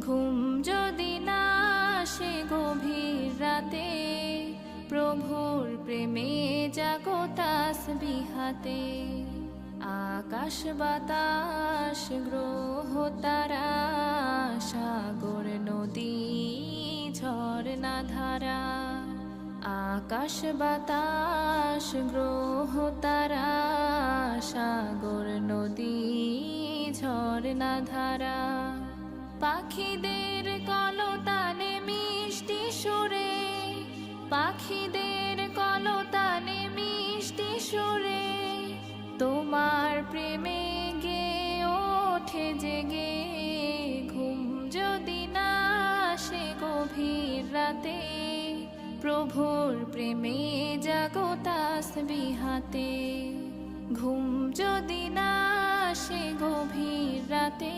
ঘুম যদি না আসে গভীর রাতে, প্রভুর প্রেমে জাগো তাসবিহাতে। আকাশ বাতাস গ্রহ তারা, সাগর নদী ঝরনা ধারা। আকাশ বাতাস গ্রহ তারা, সাগর নদী ঝরনা ধারা। পাখিদের কলতানে মিষ্টি সুরে, পাখিদের কলতানে মিষ্টি সুরে, তোমার প্রেমে গে ওঠে জেগে। ঘুম যদি না আসে গভীর রাতে, প্রভুর প্রেমে জাগো তাসবিহাতে। ঘুম যদি না আসে গভীর রাতে,